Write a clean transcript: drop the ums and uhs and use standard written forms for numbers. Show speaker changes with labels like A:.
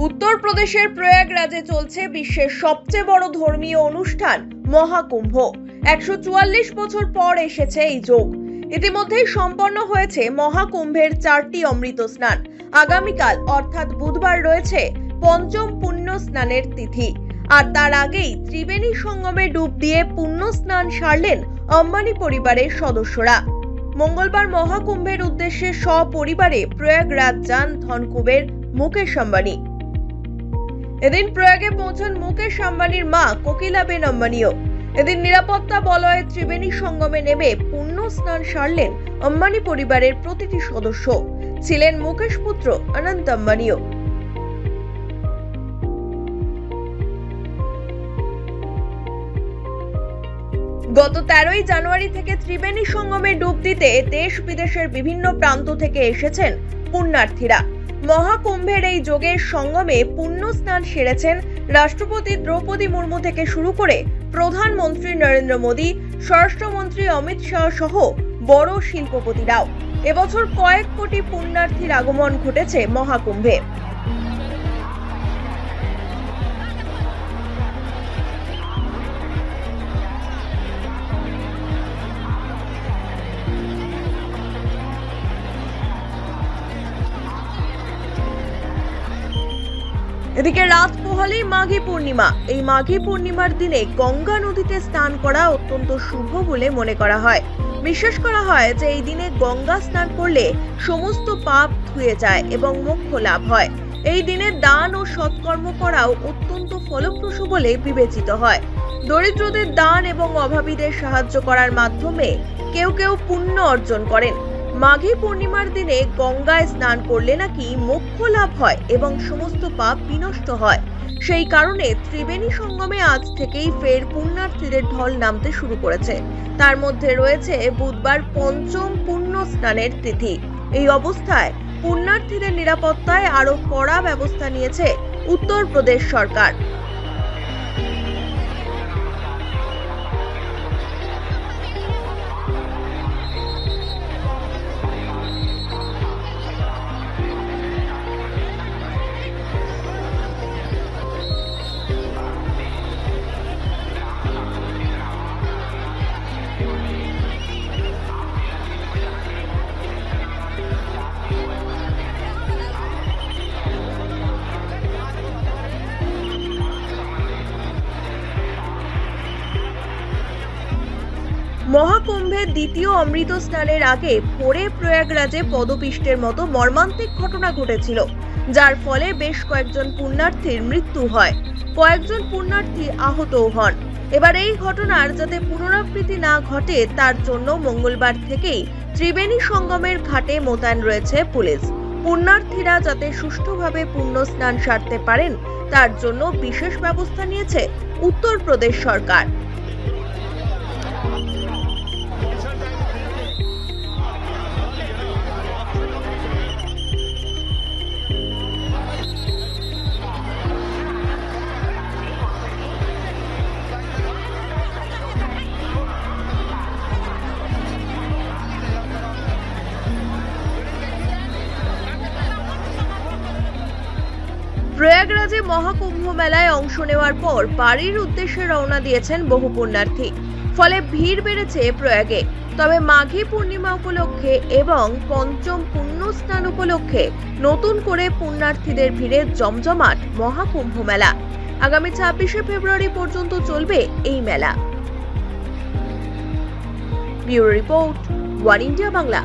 A: উত্তরপ্রদেশের প্রয়াগরাজে চলছে বিশ্বের সবচেয়ে বড় ধর্মীয় অনুষ্ঠান মহাকুম্ভ। 144 বছর পর এসেছে এই যোগ। ইতিমধ্যেই সম্পন্ন হয়েছে মহাকুম্ভের 4টি অমৃত স্নান। আগামীকাল অর্থাৎ বুধবার রয়েছে পঞ্চম পুণ্য স্নানের তিথি। আর তার আগেই ত্রিবেণী সঙ্গমে ডুব দিয়ে পুণ্য স্নান সারলেন আম্বানি পরিবারের সদস্যরা। মঙ্গলবার মহাকুম্ভের উদ্দেশ্যে সপরিবারে প্রয়াগরাজ যান ধনকুবের মুকেশ আম্বানি। এদিন প্রয়াগে পৌঁছান মুকেশ আম্বানির মা কোকিলাবেন আম্বানিও। এদিন নিরাপত্তা বলয়ে ত্রিবেণী সঙ্গমে নেমে পুণ্য স্নান সারলেন আম্বানি পরিবারের প্রতিটি সদস্য। ছিলেন মুকেশ পুত্র অনন্ত আম্বানিও। গত 13ই জানুয়ারি থেকে ত্রিবেণী সঙ্গমে ডুব দিতে দেশ বিদেশের বিভিন্ন প্রান্ত থেকে এসেছেন পুণ্যার্থীরা। মহাকুম্ভের এই যোগের সঙ্গমে পুণ্য স্নান সেরেছেন রাষ্ট্রপতি দ্রৌপদী মুর্মু থেকে শুরু করে প্রধানমন্ত্রী নরেন্দ্র মোদী, স্বরাষ্ট্রমন্ত্রী অমিত শাহ সহ বড় শিল্পপতিরাও। এবছর কয়েক কোটি পুণ্যার্থীর আগমন ঘটেছে মহাকুম্ভে। এদিকে রাত পোহালেই মাঘী পূর্ণিমা। এই মাঘী পূর্ণিমার দিনে গঙ্গা নদীতে স্নান করা অত্যন্ত শুভ বলে মনে করা হয়। বিশ্বাস করা হয় যে এই দিনে গঙ্গা স্নান করলে সমস্ত পাপ ধুয়ে যায় এবং মোক্ষ লাভ হয়। এই দিনে দান ও সৎকর্ম করাও অত্যন্ত ফলপ্রসূ বলে বিবেচিত হয়। দরিদ্রদের দান এবং অভাবীদের সাহায্য করার মাধ্যমে কেউ কেউ পুণ্য অর্জন করেন। মাঘী পূর্ণিমার দিনে গঙ্গায় স্নান করলে নাকি মোক্ষ লাভ হয় এবং সমস্ত পাপ বিনষ্ট হয়। সেই কারণে ত্রিবেণী সঙ্গমে আজ থেকেই ফের পুণ্যার্থীদের ঢল নামতে শুরু করেছে। তার মধ্যে রয়েছে বুধবার পঞ্চম পুণ্য স্নানের তিথি। এই অবস্থায় পুণ্যার্থীদের নিরাপত্তায় আরো কড়া ব্যবস্থা নিয়েছে উত্তরপ্রদেশ সরকার। মহাকুম্ভের দ্বিতীয় অমৃত স্নানের আগে ভোরে প্রয়াগরাজে পদপিষ্টের মতো মর্মান্তিক ঘটনা ঘটেছিল, যার ফলে বেশ কয়েকজন পুণ্যার্থীর মৃত্যু হয়। কয়েকজন পুণ্যার্থী আহতও হন। এবার এই ঘটনার যাতে পুনরাবৃত্তি না ঘটে তার জন্য মঙ্গলবার থেকেই ত্রিবেণী সঙ্গমের ঘাটে মোতায়েন রয়েছে পুলিশ। পুণ্যার্থীরা যাতে সুষ্ঠুভাবে পুণ্য স্নান সারতে পারেন তার জন্য বিশেষ ব্যবস্থা নিয়েছে উত্তরপ্রদেশ সরকার। প্রয়াগরাজে মহাকুম্ভ মেলায় অংশ নেওয়ার পর বাড়ির উদ্দেশ্যে রওনা দিয়েছেন বহু পুণ্যার্থী। ফলে ভিড় বেড়েছে প্রয়াগে। তবে মাঘী পূর্ণিমা উপলক্ষে এবং পঞ্চম পুণ্য স্নান উপলক্ষে নতুন করে পুণ্যার্থীদের ভিড়ে জমজমাট মহাকুম্ভ মেলা। আগামী 26শে ফেব্রুয়ারি পর্যন্ত চলবে এই মেলা। Bureau report, one India Bangla.